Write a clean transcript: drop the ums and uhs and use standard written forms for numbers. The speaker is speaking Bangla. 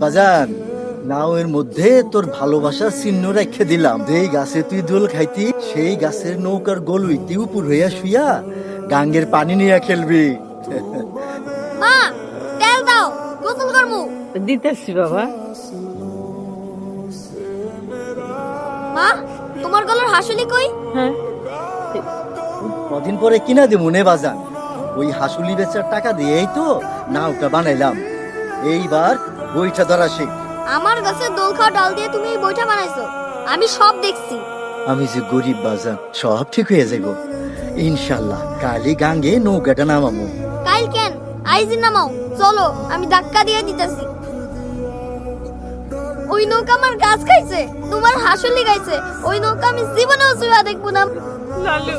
বাজান, নাওয়ের মধ্যে তোর ভালোবাসার চিহ্ন রেখে দিলাম। যেই গাছে তুই দোল খাইতি সেই গাছের নৌকার গোল হইতে উপর হইয়া শুইয়া গাঙ্গের পানি নিয়ে খেলবি। মা তেল দাও, গোসল করমু। দিতেছি বাবা। মা তোমার গলার হাসুলি কই? হ্যাঁ, কদিন পরে কিনা দেবো নে বাজান। ওই হাসুলি বেচার টাকা দিয়েই তো নাওটা বানাইলাম। এইবার বইটা ধরা শিখ। আমার গাছে দোল খাওয়া ডাল দিয়ে তুমি এই বইটা বানাইছো, আমি সব দেখছি। আমি যে গরিব বাজান, সব ঠিক হয়ে যাইব ইনশাল্লাহ। কালি গাঙ্গে নৌকাটা নামাবো। কাল কেন, আইজি নামাও। চলো আমি ধাক্কা দিয়ে দিতেছি। ওই নৌকা আমার গাছ খাইছে, তোমার হাসুলি গাইছে। ওই নৌকা আমি জীবনেও চুয়া দেখবো না। লালু